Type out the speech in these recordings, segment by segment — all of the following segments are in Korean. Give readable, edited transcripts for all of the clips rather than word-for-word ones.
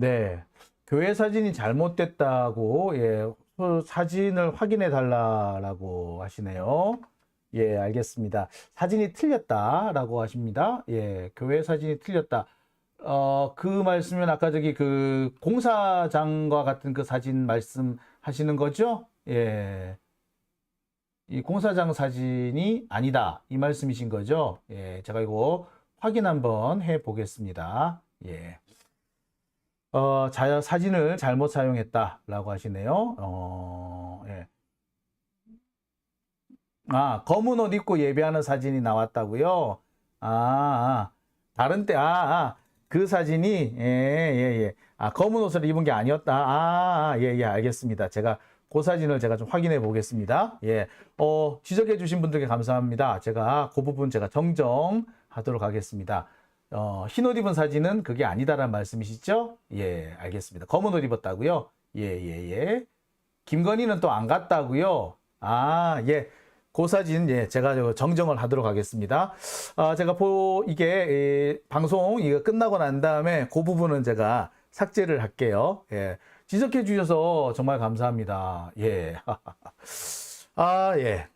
네. 교회 사진이 잘못됐다고, 예, 사진을 확인해 달라라고 하시네요. 예, 알겠습니다. 사진이 틀렸다라고 하십니다. 예, 교회 사진이 틀렸다. 그 말씀은 아까 저기 그 공사장과 같은 그 사진 말씀하시는 거죠? 예, 이 공사장 사진이 아니다. 이 말씀이신 거죠? 예, 제가 이거 확인 한번 해 보겠습니다. 예. 사진을 잘못 사용했다라고 하시네요. 예. 아, 검은 옷 입고 예배하는 사진이 나왔다고요? 다른 때, 그 사진이, 예, 예, 예. 검은 옷을 입은 게 아니었다. 예, 예, 알겠습니다. 제가 그 사진을 제가 좀 확인해 보겠습니다. 예, 지적해 주신 분들께 감사합니다. 제가 그 부분 제가 정정하도록 하겠습니다. 흰 옷 입은 사진은 그게 아니다라는 말씀이시죠? 예, 알겠습니다. 검은 옷 입었다고요? 예, 예, 예. 김건희는 또 안 갔다고요? 예. 그 사진, 예, 제가 정정을 하도록 하겠습니다. 제가 방송, 이거 끝나고 난 다음에 그 부분은 제가 삭제를 할게요. 예. 지적해 주셔서 정말 감사합니다. 예. 예.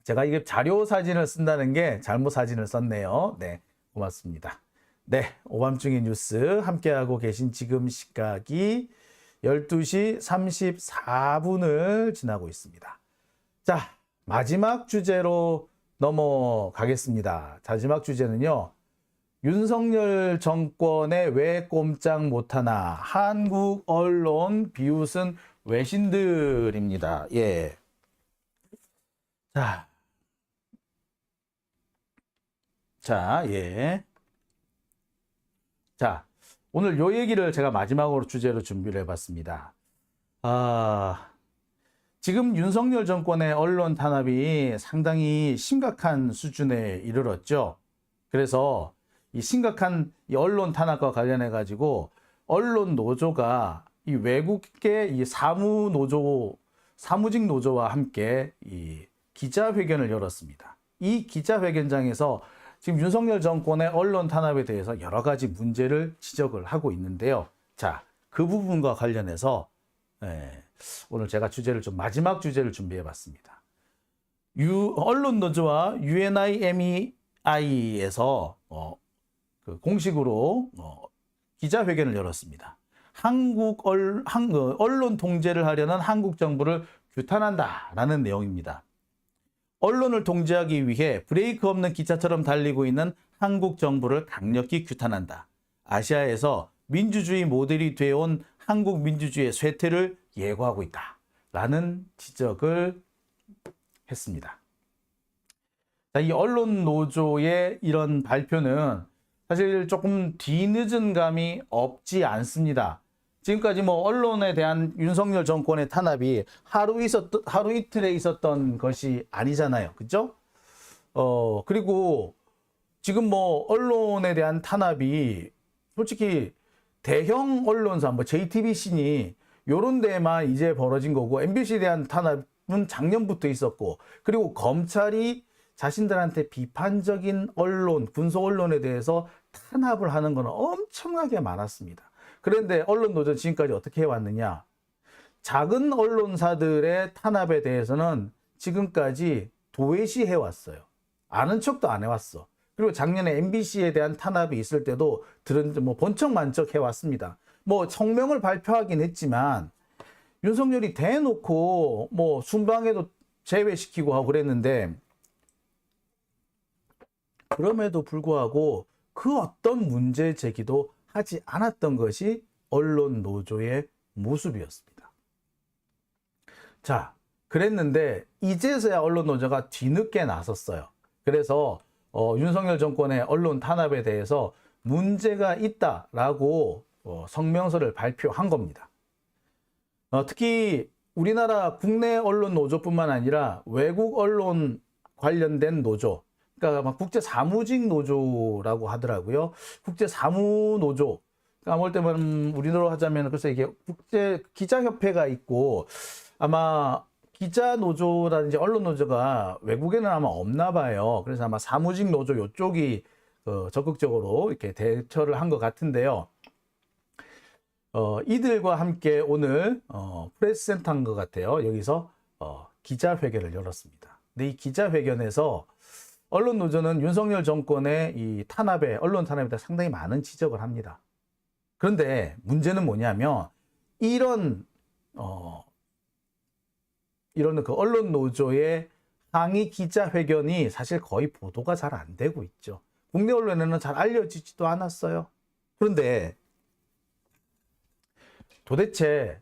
제가 이게 자료 사진을 쓴다는 게 잘못 사진을 썼네요. 네. 고맙습니다. 네. 오밤중의 뉴스 함께하고 계신 지금 시각이 12시 34분을 지나고 있습니다. 자, 마지막 주제로 넘어가겠습니다. 마지막 주제는요. 윤석열 정권에 왜 꼼짝 못하나 한국 언론 비웃은 외신들입니다. 예. 예. 오늘 요 얘기를 제가 마지막으로 주제로 준비를 해봤습니다. 지금 윤석열 정권의 언론 탄압이 상당히 심각한 수준에 이르렀죠. 그래서 이 심각한 이 언론 탄압과 관련해 가지고 언론 노조가 이 외국계 이 사무직 노조와 함께 이 기자회견을 열었습니다. 이 기자회견장에서 지금 윤석열 정권의 언론 탄압에 대해서 여러 가지 문제를 지적을 하고 있는데요. 그 부분과 관련해서 오늘 제가 마지막 주제를 준비해 봤습니다. 언론 노조와 UNIMEI에서 공식으로 기자회견을 열었습니다. 언론 통제를 하려는 한국 정부를 규탄한다라는 내용입니다. 언론을 통제하기 위해 브레이크 없는 기차처럼 달리고 있는 한국 정부를 강력히 규탄한다. 아시아에서 민주주의 모델이 되어온 한국 민주주의의 쇠퇴를 예고하고 있다. 라는 지적을 했습니다. 이 언론 노조의 이런 발표는 사실 조금 뒤늦은 감이 없지 않습니다. 지금까지 언론에 대한 윤석열 정권의 탄압이 하루 이틀에 있었던 것이 아니잖아요. 그죠? 그리고 지금 언론에 대한 탄압이 솔직히 대형 언론사, JTBC니 요런 데만 이제 벌어진 거고, MBC에 대한 탄압은 작년부터 있었고, 그리고 검찰이 자신들한테 비판적인 언론, 군소 언론에 대해서 탄압을 하는 건 엄청나게 많았습니다. 그런데 언론 노조 지금까지 어떻게 해왔느냐? 작은 언론사들의 탄압에 대해서는 지금까지 도외시 해왔어요. 아는 척도 안 해왔어. 그리고 작년에 MBC에 대한 탄압이 있을 때도 번쩍만쩍 해왔습니다. 성명을 발표하긴 했지만 윤석열이 대놓고 순방에도 제외시키고 하고 그랬는데, 그럼에도 불구하고 그 어떤 문제 제기도 하지 않았던 것이 언론 노조의 모습이었습니다. 그랬는데 이제서야 언론 노조가 뒤늦게 나섰어요. 그래서 윤석열 정권의 언론 탄압에 대해서 문제가 있다라고 성명서를 발표한 겁니다. 특히 우리나라 국내 언론 노조뿐만 아니라 외국 언론 관련된 노조, 그러니까 국제 사무직 노조라고 하더라고요. 국제 사무 노조. 아무 때면 우리나라로 하자면 글쎄 이게 국제 기자협회가 있고, 아마 기자 노조라든지 언론 노조가 외국에는 아마 없나 봐요. 그래서 아마 사무직 노조 요쪽이 적극적으로 이렇게 대처를 한 것 같은데요. 이들과 함께 오늘 프레스센터인 것 같아요. 여기서 기자회견을 열었습니다. 근데 이 기자회견에서 언론노조는 윤석열 정권의 이 탄압에, 언론 탄압에 대해 상당히 많은 지적을 합니다. 그런데 문제는 뭐냐면 이런 그 언론노조의 항의 기자회견이 사실 거의 보도가 잘 안 되고 있죠. 국내 언론에는 잘 알려지지도 않았어요. 그런데 도대체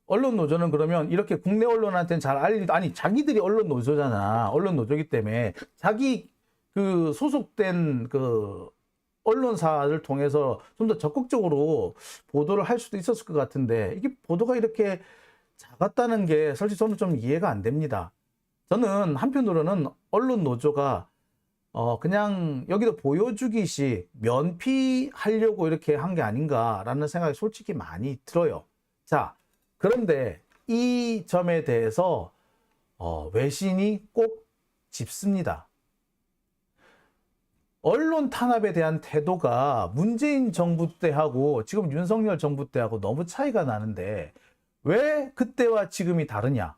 언론노조는 그러면 이렇게 국내 언론한테는 잘 아니, 자기들이 언론노조잖아. 언론노조이기 때문에 자기 그 소속된 그 언론사를 통해서 좀 더 적극적으로 보도를 할 수도 있었을 것 같은데 이게 보도가 이렇게 작았다는 게 사실 저는 좀 이해가 안 됩니다. 저는 한편으로는 언론노조가 그냥 여기도 보여주기식 면피하려고 이렇게 한 게 아닌가라는 생각이 솔직히 많이 들어요. 자, 그런데 이 점에 대해서 외신이 꼭 짚습니다. 언론 탄압에 대한 태도가 문재인 정부 때하고 지금 윤석열 정부 때하고 너무 차이가 나는데 왜 그때와 지금이 다르냐?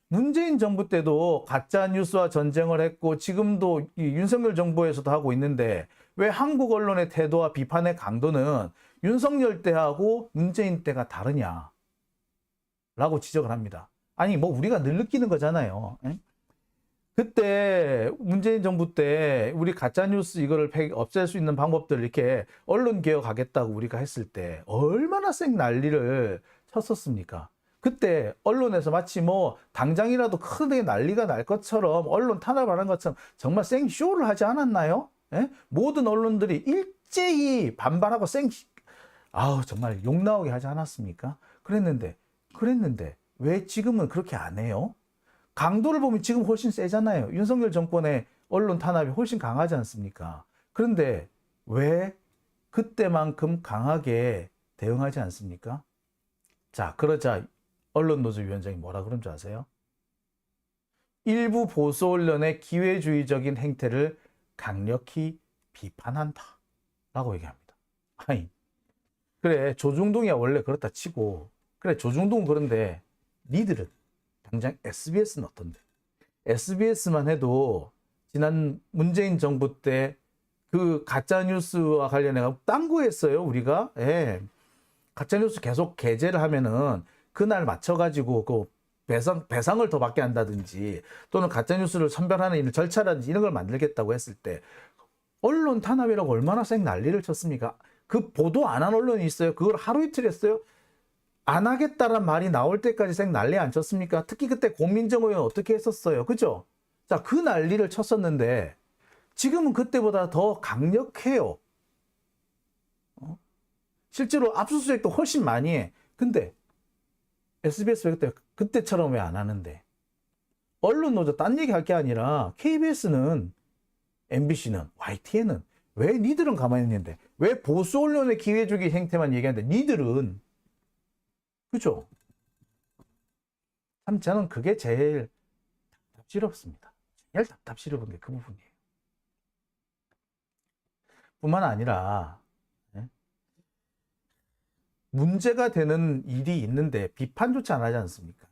문재인 정부 때도 가짜 뉴스와 전쟁을 했고 지금도 윤석열 정부에서도 하고 있는데 왜 한국 언론의 태도와 비판의 강도는 윤석열 때하고 문재인 때가 다르냐? 라고 지적을 합니다. 아니 뭐 우리가 늘 느끼는 거잖아요. 에? 그때 문재인 정부 때 우리 가짜뉴스 이거를 없앨 수 있는 방법들을 이렇게 언론 개혁하겠다고 우리가 했을 때 얼마나 쌩 난리를 쳤었습니까? 그때 언론에서 마치 뭐 당장이라도 크게 난리가 날 것처럼 언론 탄압하는 것처럼 정말 생쇼를 하지 않았나요? 예? 모든 언론들이 일제히 반발하고 정말 욕 나오게 하지 않았습니까? 그랬는데 왜 지금은 그렇게 안 해요? 강도를 보면 지금 훨씬 세잖아요. 윤석열 정권의 언론 탄압이 훨씬 강하지 않습니까? 그런데 왜 그때만큼 강하게 대응하지 않습니까? 자, 그러자 언론노조위원장이 뭐라 그런 줄 아세요? 일부 보수 언론의 기회주의적인 행태를 강력히 비판한다 라고 얘기합니다. 아니, 그래 조중동이야 원래 그렇다 치고 그래 조중동은 그런데 니들은 당장 SBS는 어떤데? SBS만 해도 지난 문재인 정부 때 그 가짜뉴스와 관련해서 당구했어요 우리가. 예. 가짜뉴스 계속 게재를 하면은 그날 맞춰가지고 그 배상을 더 받게 한다든지 또는 가짜뉴스를 선별하는 이런 절차라든지 이런 걸 만들겠다고 했을 때 언론 탄압이라고 얼마나 쌩 난리를 쳤습니까? 그 보도 안 한 언론이 있어요? 그걸 하루 이틀 했어요? 안 하겠다란 말이 나올 때까지 쌩 난리 안 쳤습니까? 특히 그때 고민정 의원 어떻게 했었어요? 그죠? 자, 그 난리를 쳤었는데 지금은 그때보다 더 강력해요. 실제로 압수수색도 훨씬 많이 해. 근데 SBS 왜 그때처럼 왜 안 하는데? 언론 노조 딴 얘기 할 게 아니라 KBS는, MBC는, YTN은 왜 니들은 가만히 있는데 왜 보수 언론의 기회주기 행태만 얘기하는데 니들은 그죠? 참 저는 그게 제일 답답스럽습니다. 제일 답답스러운 게 그 부분이에요. 뿐만 아니라 문제가 되는 일이 있는데 비판조차 안 하지 않습니까?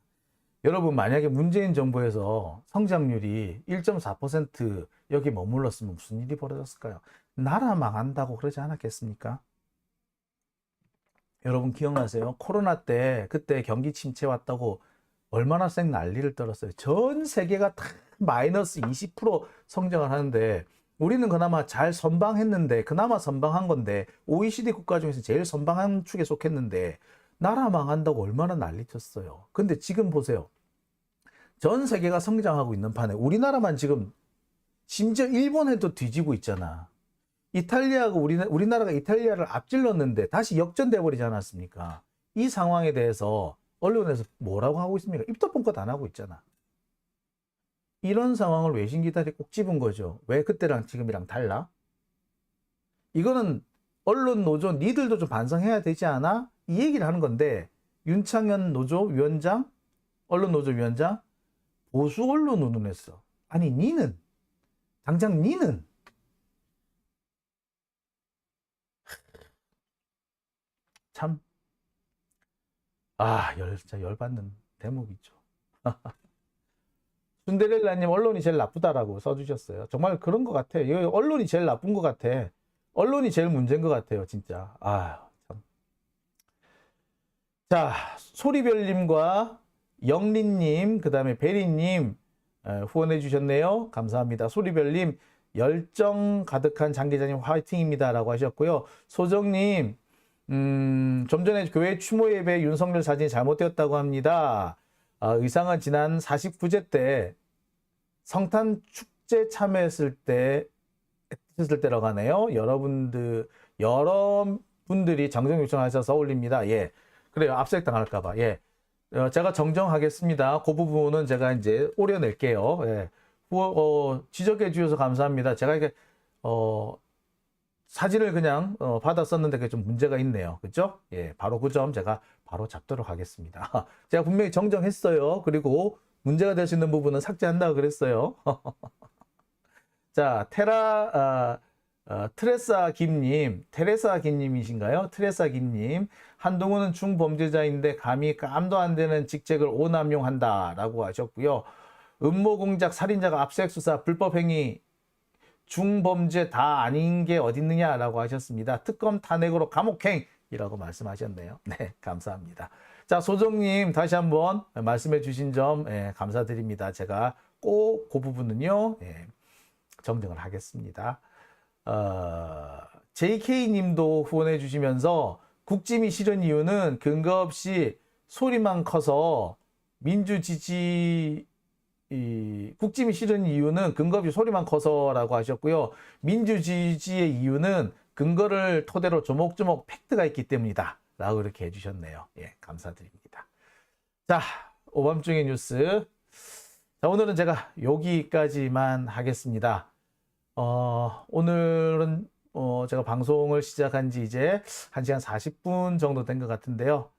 여러분 만약에 문재인 정부에서 성장률이 1.4% 여기 머물렀으면 무슨 일이 벌어졌을까요? 나라 망한다고 그러지 않았겠습니까? 여러분 기억나세요? 코로나 때 그때 경기 침체 왔다고 얼마나 쌩 난리를 떨었어요. 전 세계가 다 마이너스 20% 성장을 하는데 우리는 그나마 잘 선방했는데 그나마 선방한 건데 OECD 국가 중에서 제일 선방한 축에 속했는데 나라 망한다고 얼마나 난리쳤어요. 근데 지금 보세요. 전 세계가 성장하고 있는 판에 우리나라만 지금 심지어 일본에도 뒤지고 있잖아. 이탈리아하고 우리나라가 이탈리아를 앞질렀는데 다시 역전돼 버리지 않았습니까? 이 상황에 대해서 언론에서 뭐라고 하고 있습니까? 입도 뻥끗 안 하고 있잖아. 이런 상황을 외신 기자들이 꼭 집은 거죠. 왜 그때랑 지금이랑 달라? 이거는 언론 노조 니들도 좀 반성해야 되지 않아? 이 얘기를 하는 건데 윤창현 노조위원장, 언론 노조위원장 보수 언론 운운했어. 아니 니는 당장 니는 참, 진짜 열받는 대목이죠. 순데렐라님, 언론이 제일 나쁘다라고 써주셨어요. 정말 그런 것 같아. 이 언론이 제일 나쁜 것 같아. 언론이 제일 문제인 것 같아요, 진짜. 참. 자, 소리별님과 영린님, 그 다음에 베리님 후원해 주셨네요. 감사합니다. 소리별님, 열정 가득한 장 기자님 화이팅입니다 라고 하셨고요. 소정님, 좀 전에 교회 추모 예배 윤석열 사진이 잘못되었다고 합니다. 의상은 지난 49제 때 성탄 축제 참여했을 때라고 하네요. 여러분들이 정정 요청하셔서 올립니다. 예. 그래요. 압수색 당할까봐. 예. 제가 정정하겠습니다. 그 부분은 제가 이제 오려낼게요. 예. 지적해 주셔서 감사합니다. 제가 이게, 사진을 그냥 받아 썼는데 그게 좀 문제가 있네요. 그죠? 예. 바로 그 점 제가 바로 잡도록 하겠습니다. 제가 분명히 정정했어요. 그리고 문제가 될 수 있는 부분은 삭제한다고 그랬어요. 자, 테레사 김님이신가요? 테레사 김님. 한동훈은 중범죄자인데 감히 깜도 안 되는 직책을 오남용한다라고 하셨고요. 음모 공작 살인자가 압수수색 수사 불법행위 중범죄 다 아닌 게 어딨느냐라고 하셨습니다. 특검 탄핵으로 감옥행이라고 말씀하셨네요. 네, 감사합니다. 자, 소정님 다시 한번 말씀해 주신 점 감사드립니다. 제가 꼭 그 부분은요 정정을 하겠습니다. JK님도 후원해 주시면서 국짐이 싫은 이유는 근거 없이 소리만 커서 국짐이 싫은 이유는 근거 없이 소리만 커서라고 하셨고요. 민주지지의 이유는 근거를 토대로 조목조목 팩트가 있기 때문이다 라고 이렇게 해주셨네요. 예, 감사드립니다. 자, 오밤중의 뉴스. 자, 오늘은 제가 여기까지만 하겠습니다. 오늘은 제가 방송을 시작한 지 이제 1시간 40분 정도 된 것 같은데요.